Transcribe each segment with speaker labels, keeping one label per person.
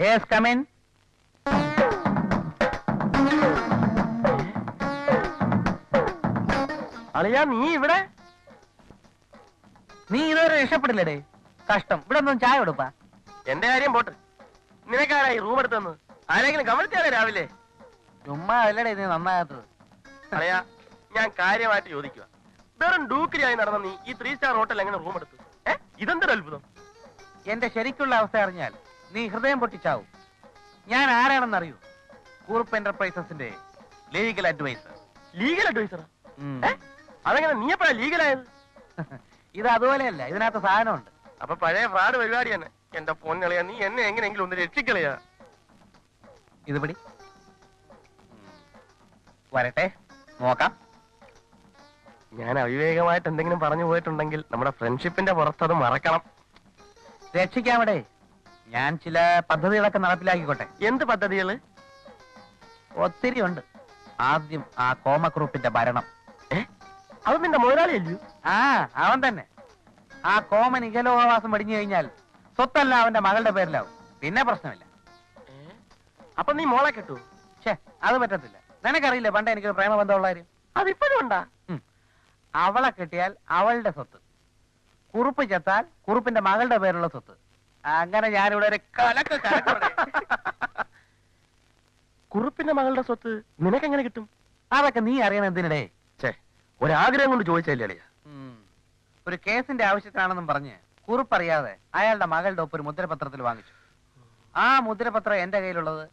Speaker 1: Yes, come in.
Speaker 2: അളിയാ നീ ഇവിടെ?
Speaker 1: നീ ഇതുവരെ രക്ഷപ്പെടില്ലടേ. കഷ്ടം. ഇവിടെ ഒന്നും ചായ കൊടുപ്പാ.
Speaker 2: എന്റെ കാര്യം പോട്ട്. നിനക്കാരായി റൂം എടുത്തെന്ന് ആരെങ്കിലും കമഴ്ത്തിയാലേ രാവിലെ?
Speaker 1: ചുമ്മാ അല്ലടേ നീ നന്നാകാത്തത്.
Speaker 2: അളിയാ ഞാൻ കാര്യമായിട്ട് ചോദിക്കുക, വെറും ഡൂക്കിരിയായി നടന്ന നീ ഈ 3 സ്റ്റാർ ഹോട്ടൽ എങ്ങനെ റൂം എടുത്തു? ഇതെന്തൊരു അത്ഭുതം.
Speaker 1: എന്റെ ശരിക്കുള്ള അവസ്ഥ അറിഞ്ഞാൽ നീ ഹൃദയം പൊട്ടിച്ചാവും. ഞാൻ ആരാണെന്നറിയൂ? കുറുപ്പ് എന്റർപ്രൈസസിന്റെ ലീഗൽ അഡ്വൈസർ.
Speaker 2: ലീഗൽ അഡ്വൈസറാ? അതെങ്ങനെ നീ എപ്പോഴാ ലീഗലായത്?
Speaker 1: ഇത് അതുപോലെയല്ല, ഇതിനകത്ത് സാധനമുണ്ട്.
Speaker 2: അപ്പൊ പഴയ ഫ്രാഡ് പരിപാടി തന്നെ. എന്റെ പൊന്നളിയാ, നീ എന്നെ എങ്ങനെയെങ്കിലും ഒന്ന് രക്ഷിക്കളയാ.
Speaker 1: ഇത് പിടി. വരട്ടെ, നോക്കാം.
Speaker 2: ഞാൻ അവിവേകമായിട്ട് എന്തെങ്കിലും പറഞ്ഞു പോയിട്ടുണ്ടെങ്കിൽ നമ്മുടെ ഫ്രണ്ട്ഷിപ്പിന്റെ പുറത്തത് മറക്കണം.
Speaker 1: രക്ഷിക്കാമടേ. ഞാൻ ചില പദ്ധതികളൊക്കെ നടപ്പിലാക്കിക്കോട്ടെ.
Speaker 2: എന്ത് പദ്ധതികള്?
Speaker 1: ഒത്തിരി ഉണ്ട്. ആദ്യം ആ കോമക്കുറുപ്പിന്റെ ഭരണം.
Speaker 2: അത് നിന്റെ മുതലാളിയല്ലോ?
Speaker 1: ആ, അവൻ തന്നെ. ആ കോമൻ ഇഹലോകവാസം വെടിഞ്ഞു കഴിഞ്ഞാൽ സ്വത്തല്ല അവന്റെ മകളുടെ പേരിലാവും. പിന്നെ പ്രശ്നമില്ല.
Speaker 2: അപ്പൊ നീ മോളെ കെട്ടു?
Speaker 1: ഛേ, അത് പറ്റത്തില്ല. നിനക്കറിയില്ല പണ്ട് എനിക്കൊരു പ്രേമബന്ധമുള്ള കാര്യം?
Speaker 2: അതിപ്പോഴും ഉണ്ടാ?
Speaker 1: അവളെ കെട്ടിയാൽ അവളുടെ സ്വത്ത്, കുറുപ്പ് ചത്താൽ കുറുപ്പിന്റെ മകളുടെ പേരുള്ള സ്വത്ത്. അങ്ങനെ ഞാനിവിടെ ഒരു കലക്ക് കലക്കവിടെ.
Speaker 2: കുറുപ്പിന്റെ മകളുടെ സ്വത്ത് നിനക്കെങ്ങനെ കിട്ടും?
Speaker 1: അതൊക്കെ നീ അറിയണം എന്തിനിടേ?
Speaker 2: ഒരാഗ്രഹം കൊണ്ട് ചോദിച്ചല്ലേ അളിയാ?
Speaker 1: ഒരു കേസിന്റെ ആവശ്യത്തിനാണെന്നും പറഞ്ഞ് കുറുപ്പറിയാതെ അയാളുടെ മകളുടെ ഒപ്പ് ഒരു മുദ്രപത്രത്തിൽ വാങ്ങിച്ചു. ആ മുദ്രപത്രം എന്റെ കയ്യിലുള്ളത്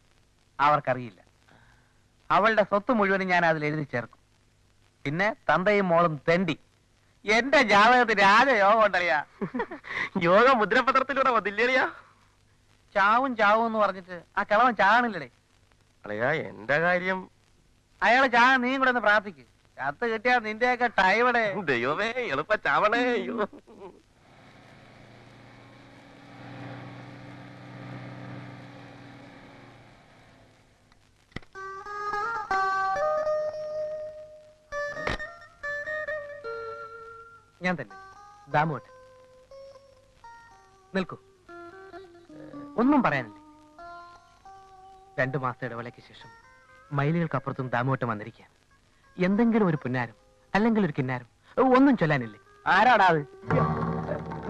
Speaker 1: അവർക്കറിയില്ല. അവളുടെ സ്വത്ത് മുഴുവനും ഞാൻ അതിൽ എഴുതി ചേർക്കും. പിന്നെ തന്തയും മോളും തെണ്ടി. എന്റെ ജാതകത്തിന് രാജയോഗം ഉണ്ടറിയാ.
Speaker 2: യോഗ മുദ്രപത്രത്തിലൂടെ വന്നില്ലേളിയാ?
Speaker 1: ചാവും ചാവും എന്ന് പറഞ്ഞിട്ട് ആ കിളവൻ ചാകണില്ലടേ.
Speaker 2: അളിയാ എന്റെ കാര്യം,
Speaker 1: അയാള് ചാകാൻ നീയും കൂടെ ഒന്ന് പ്രാർത്ഥിക്ക്. കത്ത് കിട്ടിയാ നിന്റെയൊക്കെ ടൈവടെ.
Speaker 2: ദൈവമേ എളുപ്പ ചാവണേ.
Speaker 1: ഞാൻ തന്നെ ദാമോട്ട്. നിൽക്കൂ. ഒന്നും പറയാനില്ലേ? 2 മാസത്തെ ഇടവേളയ്ക്ക് ശേഷം മൈലുകൾക്കപ്പുറത്തും ദാമോട്ടം വന്നിരിക്കുക. എന്തെങ്കിലും ഒരു പുന്നാരം അല്ലെങ്കിൽ ഒരു കിന്നാരം ഒന്നും ചൊല്ലാനില്ലേ?
Speaker 2: ആരാടാ അത്?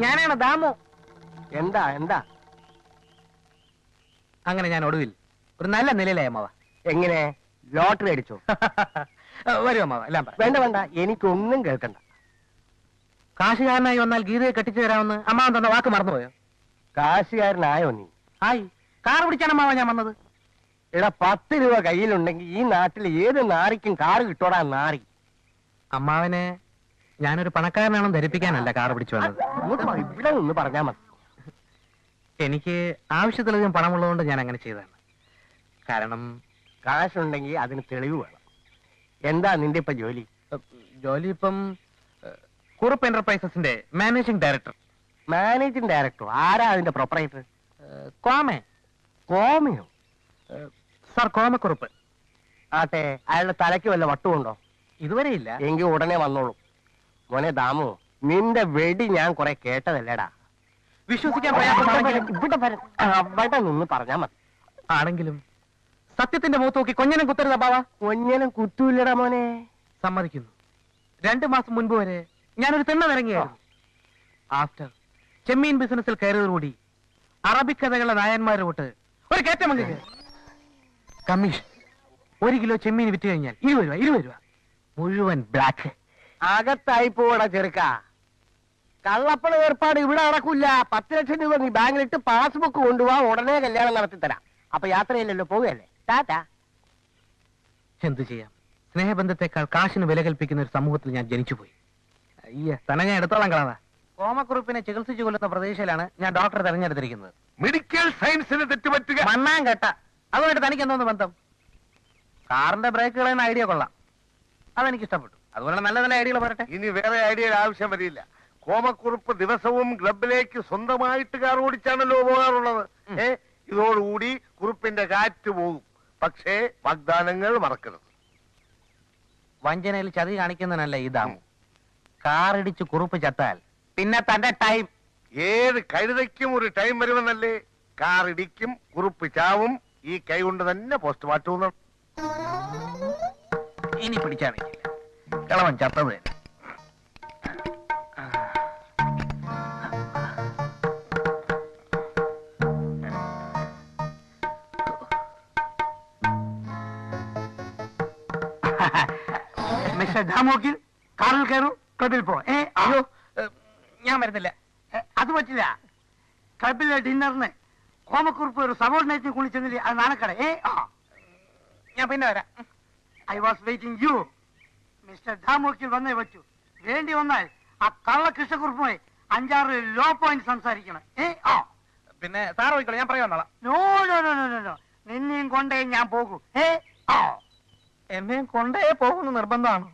Speaker 1: ഞാനാണ് ദാമോ.
Speaker 2: എന്താ എന്താ?
Speaker 1: അങ്ങനെ ഞാൻ ഒടുവിൽ ഒരു നല്ല നിലയിലായി അമ്മാവ.
Speaker 2: എങ്ങനെ? ലോട്ടറി അടിച്ചോ?
Speaker 1: വരൂ അമ്മാവ, എല്ലാം പറ.
Speaker 2: വേണ്ട വേണ്ട, എനിക്കൊന്നും കേൾക്കണ്ട.
Speaker 1: കാശുകാരനായി വന്നാൽ ഗീതയെ കെട്ടിച്ചു തരാമെന്ന് അമ്മാവൻ തന്ന വാക്ക് മറന്നുപോയോ?
Speaker 2: കാശുകാരനായോ നീ?
Speaker 1: ആയി. കാർ പിടിച്ചാണ് അമ്മാവ ഞാൻ വന്നത്.
Speaker 2: എടാ 10 രൂപ കയ്യിലുണ്ടെങ്കിൽ ഈ നാട്ടിൽ ഏത് നാറിക്കും കാറ് കിട്ടോടാ നാറി.
Speaker 1: അമ്മാവനെ ഞാനൊരു പണക്കാരനാണെന്ന് ധരിപ്പിക്കാനല്ല കാർ പിടിച്ചു വന്നത്.
Speaker 2: ഇവിടെ നിന്ന് പറഞ്ഞാ മതി.
Speaker 1: എനിക്ക് ആവശ്യത്തിലധികം പണമുള്ളതുകൊണ്ട് ഞാൻ അങ്ങനെ ചെയ്തതാണ്. കാരണം
Speaker 2: കാശുണ്ടെങ്കിൽ അതിന് തെളിവ് വേണം. എന്താ നിന്റെ ഇപ്പൊ ജോലി?
Speaker 1: ജോലി ഇപ്പം കുറുപ്പ് എന്റർപ്രൈസസിന്റെ മാനേജിംഗ് ഡയറക്ടർ.
Speaker 2: Managing director? ആരാ അതിന്റെ പ്രൊപ്പറേറ്റർ?
Speaker 1: കോമേ.
Speaker 2: കോമയോ?
Speaker 1: സാർ കോമക്കുറുപ്പ്.
Speaker 2: ആട്ടെ, അയാളുടെ തലയ്ക്ക് വല്ല വട്ടുമുണ്ടോ?
Speaker 1: ഇതുവരെ ഇല്ല.
Speaker 2: എങ്കിൽ ഉടനെ വന്നോളൂ. മോനെ ദാമു, നിന്റെ വെടി ഞാൻ കുറെ കേട്ടതല്ലേടാ.
Speaker 1: വിശ്വസിക്കാൻ പ്രയാസമാണെങ്കിലും
Speaker 2: അവിടെ നിന്ന് പറഞ്ഞാ മതി.
Speaker 1: ആണെങ്കിലും സത്യത്തിന്റെ മുഖത്ത് നോക്കി കൊഞ്ഞനം കുത്തരുത് ബാബ.
Speaker 2: കൊഞ്ഞനം കുത്തൂല്ലടാ മോനെ.
Speaker 1: സമ്മതിക്കുന്നു. 2 മാസം മുൻപ് വരെ ഞാനൊരു തിണ്ണ ഇറങ്ങിയായിരുന്നു. ആഫ്റ്റർ ചെമ്മീൻ ബിസിനസ്സിൽ കയറിയതോടുകൂടി അറബിക്കഥകളുടെ നായന്മാരെ തൊട്ട് ഒരു കയറ്റമങ്ങ് കമ്മീഷൻ. 1 കിലോ ചെമ്മീൻ വിറ്റ് കഴിഞ്ഞാൽ 20 രൂപ മുഴുവൻ ബ്ലാക്ക്.
Speaker 2: അകത്തായി പോടാ ചെറുക്ക. കള്ളപ്പണ ഏർപ്പാട് ഇവിടെ നടക്കൂല. 10 ലക്ഷം രൂപ നീ ബാങ്കിലിട്ട് പാസ്ബുക്ക് കൊണ്ടുപോവാ, ഉടനെ കല്യാണം നടത്തിത്തരാം. അപ്പൊ യാത്രയില്ലല്ലോ, പോവുകയല്ലേ. ടാറ്റാ.
Speaker 1: എന്തു ചെയ്യാം? സ്നേഹബന്ധത്തെക്കാൾ കാശിന് വില കൽപ്പിക്കുന്ന ഒരു സമൂഹത്തിൽ ഞാൻ ജനിച്ചുപോയി. അയ്യ, തന്നെ ഞാൻ എടുത്തോളാം കളാ. കോമക്കുറുപ്പിനെ ചികിത്സിച്ചു കൊല്ലുന്ന പ്രതീക്ഷയിലാണ് ഞാൻ ഡോക്ടറെ തെരഞ്ഞെടുത്തിരിക്കുന്നത്.
Speaker 2: മെഡിക്കൽ സയൻസിന് തെറ്റുപറ്റുക.
Speaker 1: മണ്ണാൻ കേട്ട അതുമായിട്ട് തനിക്ക് എന്തോന്ന് ബന്ധം? കാറിന്റെ ബ്രേക്കുകളെന്ന ഐഡിയ കൊള്ളാം, അതെനിക്ക് ഇഷ്ടപ്പെട്ടു. അതുപോലെ നല്ല നല്ല ഐഡിയകൾ പറയട്ടെ.
Speaker 2: ഇനി വേറെ ഐഡിയ ആവശ്യം വരില്ല. കോമക്കുറുപ്പ് ദിവസവും ക്ലബിലേക്ക് സ്വന്തമായിട്ട് കാർ ഓടിച്ചാണല്ലോ പോകാറുള്ളത്. ഇതോടുകൂടി കുറുപ്പിന്റെ കാറ്റ് പോകും. പക്ഷേ വാഗ്ദാനങ്ങൾ മറക്കരുത്.
Speaker 1: വഞ്ചനയിൽ ചതി കാണിക്കുന്നതിനല്ല ഈ ദാമു. കാറിടിച്ച് കുറുപ്പ് ചത്താൽ പിന്നെ തന്റെ ടൈം.
Speaker 2: ഏത് കഴുതയ്ക്കും ഒരു ടൈം വരുമെന്നല്ലേ? കാർ ഇടിക്കും, കുറുപ്പ് ചാവും. ഈ കൈ കൊണ്ട് തന്നെ പോസ്റ്റ്മോർട്ടം.
Speaker 1: ഇനി പിടിച്ചാണെങ്കിൽ കിളവൻ ചത്തത് തന്നെ.
Speaker 3: മിസ്റ്റർ ദാമോക്കിൽ കാറിൽ കയറൂ, ക്ലബിൽ പോ.
Speaker 1: അയ്യോ, ഞാൻ വരുന്നില്ല.
Speaker 3: അത് പറ്റില്ല. ക്ലബിലെ ഡിന്നറിന് കോമക്കുറിപ്പ് ഒരു സബോർഡിനേറ്റിന് കുളിച്ചെന്നില്ലേ, അത് നാണക്കട.
Speaker 1: ഞാൻ പിന്നെ വരാം.
Speaker 3: I was waiting you. Mister ദാമോക്കിൽ വന്നേ പറ്റൂ. വേണ്ടി വന്നാൽ ആ കള്ള കൃഷ്ണക്കുറിപ്പുമായി 5-6 ലോ പോയിന്റ് സംസാരിക്കണം.
Speaker 1: പിന്നെ സാർ പോയിക്കോളൂ, ഞാൻ പറയാൻ വന്നോളാം.
Speaker 3: No no no no no no, നിന്നെയും കൊണ്ടേ ഞാൻ പോകൂ.
Speaker 1: എന്നെയും കൊണ്ടേ പോകുന്ന നിർബന്ധമാണ്.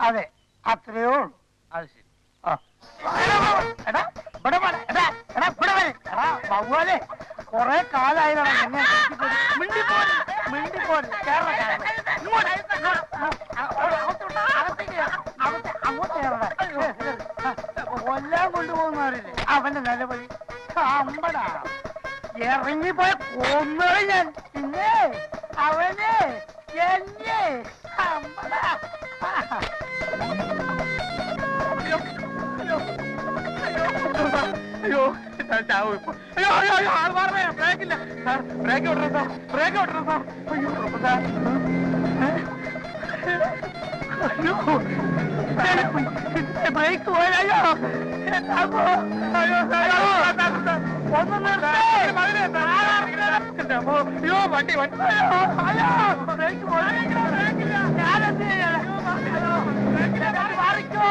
Speaker 3: അതെ, അത്രയോ ഉള്ളൂ.
Speaker 1: അത് ശരി.
Speaker 3: കൊറേ കാലായതാണ് കൊല്ലാൻ കൊണ്ടുപോകുന്നവരില്ലേ അവന്റെ നിലവിളി. അമ്പടാ ഇറങ്ങിപ്പോയ കൊന്നു ഞാൻ. പിന്നെ അവന് എന്നെ അമ്പടാ.
Speaker 1: അയ്യോ, ഞാൻ ചാവും ഇപ്പൊ. അയ്യോ അയ്യോ അയ്യോ, ആൾ മാറണേ. ബ്രേക്കില്ല സാർ, ബ്രേക്ക് വിട്ടണം സാർ, ബ്രേക്ക് വിട്ടണം സാർ. അയ്യോ സാർ,
Speaker 3: ബ്രേക്ക് പോയോ?
Speaker 1: അയ്യോ വണ്ടി വണ്ടി
Speaker 3: ബ്രേക്ക് മാറിക്കോ.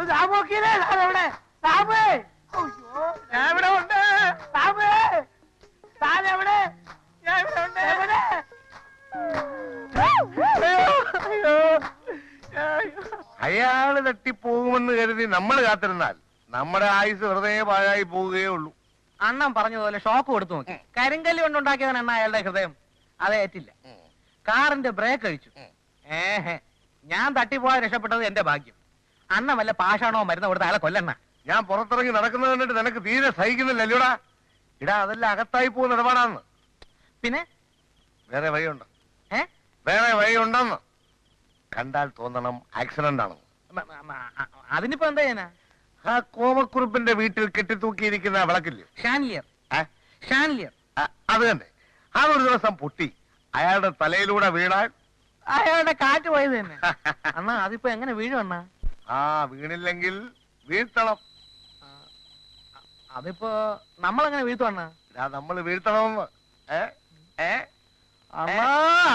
Speaker 3: ദാമോക്കിലെ എവിടെ?
Speaker 1: ഞാൻ ഇവിടെ ഉണ്ട്.
Speaker 3: താനെവിടെ?
Speaker 1: ഞാൻ ഇവിടെ ഉണ്ട്.
Speaker 3: എവിടെ?
Speaker 2: അയാള് തട്ടിപ്പോകുമെന്ന് കരുതി നമ്മൾ കാത്തിരുന്നാൽ നമ്മുടെ ആയുസ് വെറുതെ പാഴായി പോവുകയേ ഉള്ളൂ.
Speaker 1: അണ്ണൻ പറഞ്ഞതുപോലെ ഷോക്ക് കൊടുത്തു നോക്കി. കരിങ്കല്ല് കൊണ്ടുണ്ടാക്കിയതാണ് അണ്ണ അയാളുടെ ഹൃദയം. അത് ഏറ്റില്ല. കാറിന്റെ ബ്രേക്ക് അഴിച്ചു. ഞാൻ തട്ടിപ്പോകാൻ രക്ഷപ്പെട്ടത് എന്റെ ഭാഗ്യം. അണ്ണ വല്ല പാഷാണോ മരുന്ന് കൊടുത്ത അയാളെ കൊല്ലണ്ണ.
Speaker 2: ഞാൻ പുറത്തിറങ്ങി നടക്കുന്നത് കണ്ടിട്ട് നിനക്ക് തീരെ സഹിക്കുന്നില്ലല്ലോടാ. ഇടാ, അതെല്ലാം അകത്തായി പോകുന്ന ഇടപാടാന്ന്.
Speaker 1: പിന്നെ
Speaker 2: വേറെ വഴിയുണ്ട്. വേറെ വഴിയുണ്ടെന്ന് കണ്ടാൽ തോന്നണം ആക്സിഡന്റ് ആണെന്ന്.
Speaker 1: അതിനിപ്പോ എന്താ ചെയ്യാനാ?
Speaker 2: ആ കോമക്കുറുപ്പിന്റെ വീട്ടിൽ കെട്ടിത്തൂക്കിയിരിക്കുന്ന വിളക്കില്ലേ,
Speaker 1: ഷാൻലിയർ. ഷാൻലിയർ
Speaker 2: അത് തന്നെ. അതൊരു ദിവസം പൊട്ടി അയാളുടെ തലയിലൂടെ വീണാൽ
Speaker 1: അയാളുടെ കാറ്റ് പോയത് തന്നെ. അണ്ണാ അതിപ്പോ എങ്ങനെ വീഴും അണ്ണാ?
Speaker 2: വീണില്ലെങ്കിൽ വീഴ്ത്തണം.
Speaker 1: അതിപ്പോ നമ്മളെങ്ങനെ വീഴ്ത്തും അണ്ണാ?
Speaker 2: നമ്മൾ വീഴ്ത്തണമെന്ന്.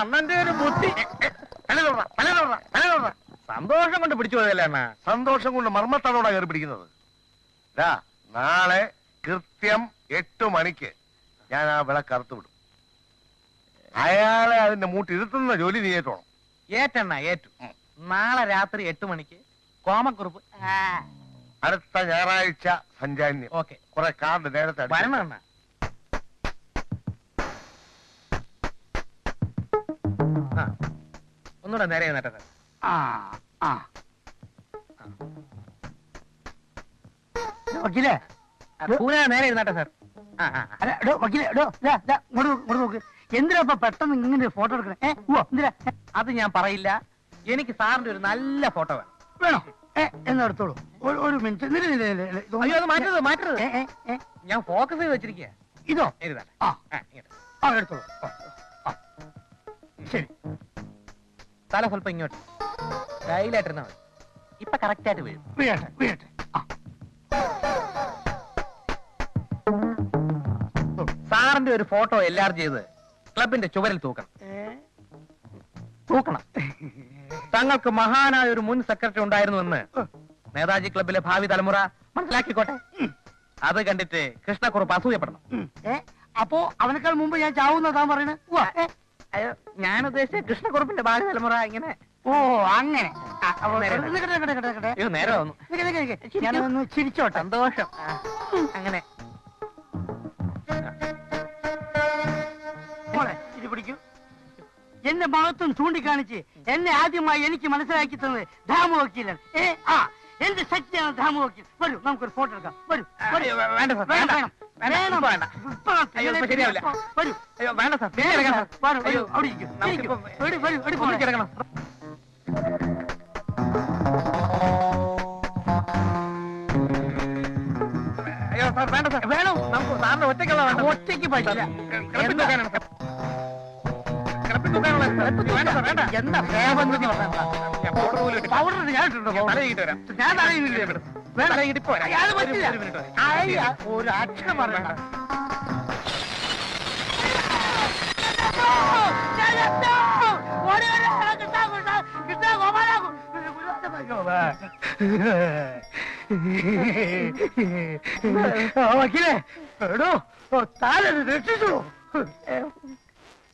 Speaker 1: അണ്ണന്റെ ഒരു ബുദ്ധി. സന്തോഷം കൊണ്ട് പിടിച്ചു പോയതല്ലേ അണ്ണാ?
Speaker 2: സന്തോഷം കൊണ്ട് മർമ്മത്താണോടാ കയറി പിടിക്കുന്നത്. നാളെ കൃത്യം 8 മണിക്ക് ഞാൻ ആ വിളക്ക് അറുത്തു വിടും. അയാളെ അതിന്റെ മൂട്ടിരുത്തുന്ന ജോലി നീ ഏറ്റോണം.
Speaker 1: ഏറ്റെണ്ണ ഏറ്റു. നാളെ രാത്രി 8 മണിക്ക് കോമക്കുറുപ്പ്.
Speaker 2: അടുത്ത ഞായറാഴ്ച സഞ്ചാന്യം.
Speaker 1: ഓക്കെ,
Speaker 2: കുറെ കാർഡ് നേരത്തെ
Speaker 1: വരണം അണ്ണ. ഒന്നുകൂടെ നേരെ നേട്ടെ സാർ.
Speaker 3: വക്കീലേ,
Speaker 1: നേരെ ഇരുന്നാട്ടെ സാർ.
Speaker 3: ഇങ്ങോട്ട് നോക്ക്. എന്തിനാ ഇപ്പൊ പെട്ടെന്ന് ഇങ്ങനെ ഫോട്ടോ എടുക്കണേ? എന്തിനാ?
Speaker 1: അത് ഞാൻ പറയില്ല. എനിക്ക് സാറിന്റെ ഒരു നല്ല ഫോട്ടോ വേണം.
Speaker 3: വേണോ? എന്നാ എടുത്തോളൂ. ഒരു മിനിറ്റ്.
Speaker 1: അയ്യോ, അത് മാറ്റരുത് മാറ്റരുത്. ഞാൻ ഫോക്കസ് ചെയ്ത് വെച്ചിരിക്കുക.
Speaker 3: ഇതോ?
Speaker 1: എഴുതാട്ടെ.
Speaker 3: എടുത്തോളൂ. ശരി,
Speaker 1: തല സ്വല്പം ഇങ്ങോട്ട് കയ്യിലായിട്ടിരുന്നാ മതി. ഇപ്പൊ കറക്റ്റ് ആയിട്ട് വീഴും.
Speaker 3: വീഴട്ടെ വീഴട്ടെ.
Speaker 1: സാറിന്റെ ഒരു ഫോട്ടോ എല്ലാവരും ചെയ്ത് ക്ലബിന്റെ ചുവരിൽ തൂക്കണം. തൂക്കണം. തങ്ങൾക്ക് മഹാനായ ഒരു മുൻ സെക്രട്ടറി ഉണ്ടായിരുന്നുവെന്ന് നേതാജി ക്ലബിലെ ഭാവി തലമുറ മനസ്സിലാക്കിക്കോട്ടെ. അത് കണ്ടിട്ട് കൃഷ്ണക്കുറുപ്പ് അസൂയപ്പെടണം.
Speaker 3: അപ്പോ അവനേക്കാൾ മുമ്പ് ഞാൻ ചാവുന്നതാ പറയണേ.
Speaker 1: അയ്യോ ഞാൻ ഉദ്ദേശിച്ച കൃഷ്ണക്കുറുപ്പിന്റെ ഭാവി തലമുറ ഇങ്ങനെ.
Speaker 3: ഓ അങ്ങനെ.
Speaker 1: അയ്യോ നേരെ വന്നു.
Speaker 3: ഞാനൊന്ന് ചിരിച്ചോട്ടെ.
Speaker 1: സന്തോഷം. അങ്ങനെ
Speaker 3: മോളെ ഇത് പിടിക്കൂ. എന്റെ മഹത്വം ചൂണ്ടിക്കാണിച്ച് എന്നെ ആദ്യമായി എനിക്ക് മനസ്സിലാക്കി തന്നത് ധാമു വക്കീലൻ. എന്റെ ശക്തിയാണ് ധാമു വക്കീൽ. വരൂ നമുക്കൊരു ഫോട്ടോ എടുക്കാം. വരൂ.
Speaker 1: അയ്യോ, വേണ്ട സാർ, വേണ്ട.
Speaker 3: വേണം.
Speaker 1: വേണ്ട. അയ്യോ, ഇപ്പൊ ശരിയാവില്ല.
Speaker 3: വരൂ.
Speaker 1: അയ്യോ വേണ്ട സാർ,
Speaker 3: വേഗം
Speaker 1: കിടക്കണം.
Speaker 3: സാർ. വരൂ, വരൂ.
Speaker 1: അയ്യോ,
Speaker 3: അവിടെ ഇരിക്കൂ.
Speaker 1: നമുക്കിപ്പോ
Speaker 3: വരൂ, വരൂ, വരൂ, മോളെ.
Speaker 1: കിടക്കണം. അയ്യോ സാർ വേണ്ട സാർ,
Speaker 3: വേണം.
Speaker 1: നമുക്ക് സാറിന് ഒറ്റയ്ക്കുള്ള വേണ്ട.
Speaker 3: ഒറ്റയ്ക്ക് പറ്റില്ല.
Speaker 1: കിടപ്പിൽ തൂക്കാനാണ് സാർ. കിടപ്പിൽ തൂക്കാനുള്ള വേണ്ട സാർ, വേണ്ട.
Speaker 3: എന്താ പ്രേമം
Speaker 1: ഞാൻ പൗഡർ പോലും ഇട്ടില്ല.
Speaker 3: പൗഡർ ഞാൻ ഇട്ടിട്ടുണ്ടോ?
Speaker 1: ഞാൻ തല കഴുകിയിട്ട് വരാം.
Speaker 3: ഞാൻ അറിയുന്നില്ല.
Speaker 1: തല കഴുകിയിട്ട് ഇപ്പൊ വരാം.
Speaker 3: അത് പറ്റില്ല.
Speaker 1: ഒരു മിനിറ്റ് വരാം.
Speaker 3: അയ്യ, ഒരു അക്ഷരം പറയണ്ട. വക്കീലേ, എടോ താനെ രക്ഷിച്ചു.